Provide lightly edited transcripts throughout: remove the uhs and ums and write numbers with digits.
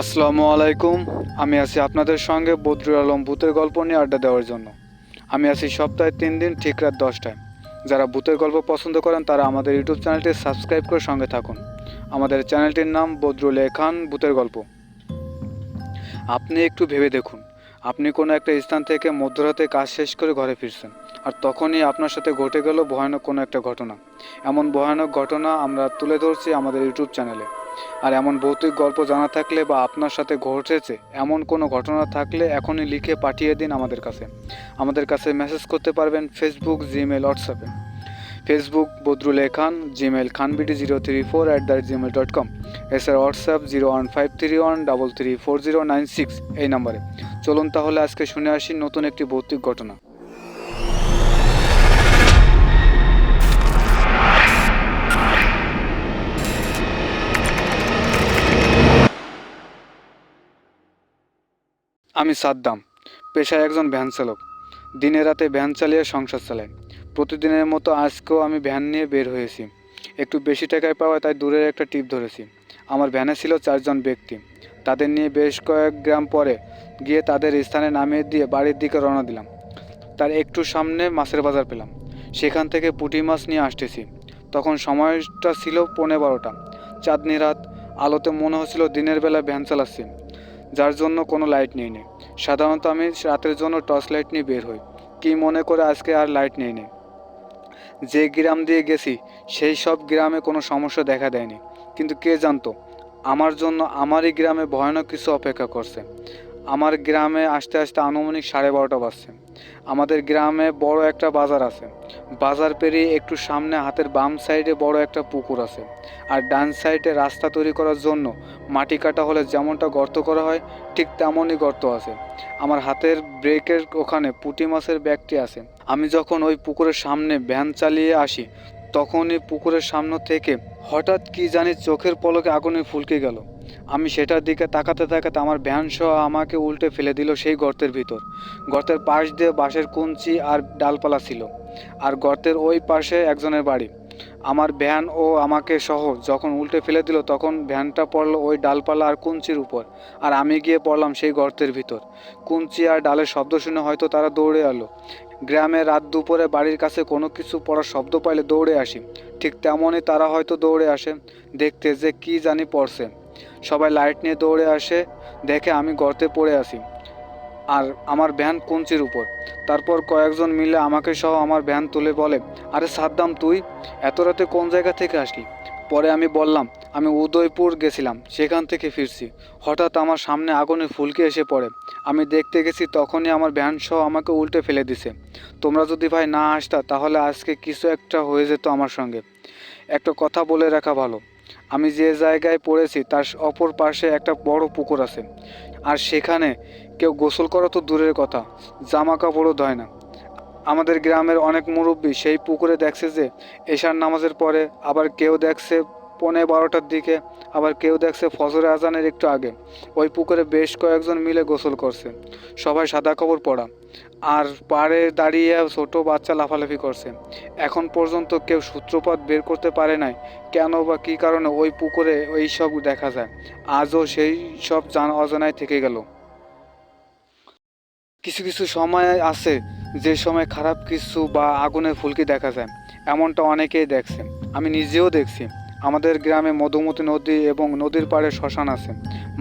আসসালামু আলাইকুম। আমি আছি আপনাদের সঙ্গে বদরুল আলম ভূতের গল্প নিয়ে আড্ডা দেওয়ার জন্য। আমি আছি সপ্তাহে 3 দিন ঠিক রাত 10টায়। যারা ভূতের গল্প পছন্দ করেন তারা আমাদের ইউটিউব চ্যানেলটি সাবস্ক্রাইব করে সঙ্গে থাকুন। আমাদের চ্যানেলটির নাম বদরুল খান ভূতের গল্প। আপনি একটু ভেবে দেখুন, আপনি কোনো একটা স্থান থেকে মধ্যরাতে কাজ শেষ করে ঘরে ফিরছেন, আর তখনই আপনার সাথে ঘটে গেল ভয়ানক কোনো একটা ঘটনা। এমন ভয়ানক ঘটনা আমরা তুলে ধরছি আমাদের ইউটিউব চ্যানেলে। আর এমন ভৌতিক গল্প জানা থাকলে বা আপনার সাথে ঘটেছে এমন কোনো ঘটনা থাকলে এখনই লিখে পাঠিয়ে দিন আমাদের কাছে মেসেজ করতে পারবেন ফেসবুক, জিমেল, হোয়াটসঅ্যাপে। ফেসবুক বদরুল খান, জিমেল khanbidi034@gmail.com, এছাড়া হোয়াটসঅ্যাপ 01531334096 এই নাম্বারে। চলুন তাহলে আজকে শুনে আসি নতুন একটি ভৌতিক ঘটনা। আমি সাদ্দাম, পেশায় একজন ভ্যান চালক। দিনে রাতে ভ্যান চালিয়ে সংসার চালাই। প্রতিদিনের মতো আজকেও আমি ভ্যান নিয়ে বের হয়েছি। একটু বেশি টাকায় পাওয়া তাই দূরের একটা টিপ ধরেছি। আমার ভ্যানে ছিল 4 জন ব্যক্তি। তাদের নিয়ে বেশ কয়েক গ্রাম পরে গিয়ে তাদের স্থানে নামিয়ে দিয়ে বাড়ির দিকে রওনা দিলাম। তার একটু সামনে মাছের বাজার পেলাম। সেখান থেকে পুঁটি মাছ নিয়ে আসতেছি। তখন সময়টা ছিল 11:15। চাঁদনি রাত, আলোতে মনে হচ্ছিল দিনের বেলা ভ্যান চালাচ্ছি, যার জন্য কোনো লাইট নেই। সাধারণত আমি রাতের জন্য টর্চ লাইট নিয়ে বের হই, কী মনে করে আজকে আর লাইট নেই। যে গ্রাম দিয়ে গেছি সেই সব গ্রামে কোনো সমস্যা দেখা দেয়নি, কিন্তু কে জানতো আমার জন্য আমারই গ্রামে ভয়ানক কিছু অপেক্ষা করছে। আমার গ্রামে আসতে আসতে আনুমানিক 12:30 বাজছে। আমাদের গ্রামে বড় একটা বাজার আছে। বাজার পেরিয়ে একটু সামনে হাতের বাম সাইডে বড় একটা পুকুর আছে, আর ডান সাইডে রাস্তা তৈরি করার জন্য মাটি কাটা হলে যেমনটা গর্ত করা হয় ঠিক তেমনই গর্ত আছে। আমার হাতের ব্রেকের ওখানে পুঁটি মাছের ব্যাগটি আছে। আমি যখন ওই পুকুরের সামনে ভ্যান চালিয়ে আসি তখনই পুকুরের সামনে থেকে হঠাৎ কি জানি চোখের পলকে আগুনে ফুলকে গেল। আমি সেটার দিকে তাকাতে তাকাতে আমার ভ্যান সহ আমাকে উল্টে ফেলে দিল সেই গর্তের ভিতর। গর্তের পাশ দিয়ে বাঁশের কঞ্চি আর ডালপালা ছিল, আর গর্তের ওই পাশে একজনের বাড়ি। আমার ভ্যান ও আমাকে সহ যখন উল্টে ফেলে দিল তখন ভ্যানটা পড়লো ওই ডালপালা আর কঞ্চির উপর, আর আমি গিয়ে পড়লাম সেই গর্তের ভিতর। কঞ্চি আর ডালের শব্দ শুনে হয়তো তারা দৌড়ে এলো। গ্রামে রাত দুপুরে বাড়ির কাছে কোনো কিছু পড়ার শব্দ পাইলে দৌড়ে আসি, ঠিক তেমনই তারা হয়তো দৌড়ে আসে দেখতে যে কি জানি পড়ছে। সবাই লাইট নিয়ে দৌড়ে আসে, দেখে আমি গর্তে পড়ে আছি আর আমার ভ্যান কঞ্চির উপর। তারপর কয়েকজন মিলে আমাকে সহ আমার ভ্যান তুলে বলে, আরে সাদ্দাম, তুই এত রাতে কোন জায়গা থেকে আসলি? পরে আমি বললাম আমি উদয়পুর গেছিলাম, সেখান থেকে ফিরছি। হঠাৎ আমার সামনে আগুনের ফুলকি এসে পড়ে। আমি দেখতে গেছি তখনই আমার ভ্যান সহ আমাকে উল্টে ফেলে দিছে। তোমরা যদি ভাই না আসতা তাহলে আজকে কিছু একটা হয়ে যেত আমার সঙ্গে। একটা কথা বলে রাখা ভালো, আমি যে জায়গায় পড়েছি তার অপর পাশে একটা বড় পুকুর আছে, আর সেখানে কেউ গোসল করা তো দূরের কথা, জামা কাপড়ও ধয় না। আমাদের গ্রামের অনেক মুরব্বী সেই পুকুরে দেখছে যে এশার নামাজের পরে, আবার কেউ দেখছে 11:15টার দিকে, আবার কেউ দেখছে ফজরে আজানের একটু আগে। ওই পুকুরে বেশ কয়েকজন মিলে গোসল করছে, সবাই সাদা কাপড় পরা, আর পাড়ে দাঁড়িয়ে ছোট বাচ্চা লাফালাফি করছে। এখন পর্যন্ত কেউ সূত্রপাত বের করতে পারে নাই কেন বা কী কারণে ওই পুকুরে এই সব দেখা যায়। আজও সেই সব অজানায় থেকে গেল। কিছু কিছু সময় আছে যে সময় খারাপ কিছু বা আগুনের ফুলকি দেখা যায়, এমনটা অনেকেই দেখছে, আমি নিজেও দেখছি। আমাদের গ্রামে মধুমতি নদী এবং নদীর পাড়ে শ্মশান আছে।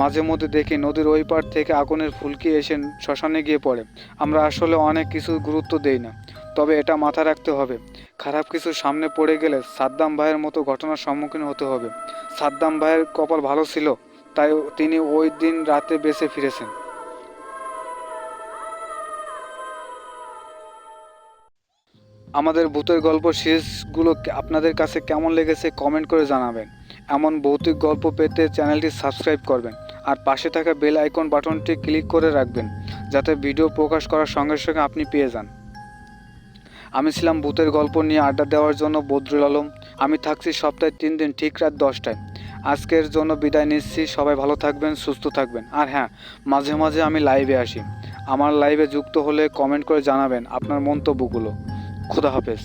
মাঝে মধ্যে দেখি নদীর ওই পাড় থেকে আগুনের ফুলকি এসে শ্মশানে গিয়ে পড়ে। আমরা আসলে অনেক কিছু গুরুত্ব দেই না, তবে এটা মাথায় রাখতে হবে, খারাপ কিছু সামনে পড়ে গেলে সাদ্দাম ভাইয়ের মতো ঘটনার সম্মুখীন হতে হবে। সাদ্দাম ভাইয়ের কপাল ভালো ছিল, তাই তিনি ওই দিন রাতে বেঁচে ফিরেছেন। আমাদের ভূতের গল্প সিরিজগুলো আপনাদের কাছে কেমন লেগেছে কমেন্ট করে জানাবেন। এমন ভৌতিক গল্প পেতে চ্যানেলটি সাবস্ক্রাইব করবেন, আর পাশে থাকা বেল আইকন বাটনটি ক্লিক করে রাখবেন, যাতে ভিডিও প্রকাশ করার সঙ্গে সঙ্গে আপনি পেয়ে যান। আমি ছিলাম ভূতের গল্প নিয়ে আড্ডা দেওয়ার জন্য বদরুল আলম। আমি থাকছি সপ্তাহে 3 দিন ঠিক রাত 10টায়। আজকের জন্য বিদায় নিচ্ছি। সবাই ভালো থাকবেন, সুস্থ থাকবেন। আর হ্যাঁ, মাঝে মাঝে আমি লাইভে আসি। আমার লাইভে যুক্ত হলে কমেন্ট করে জানাবেন আপনার মন্তব্যগুলো। খুদা হাফেজ।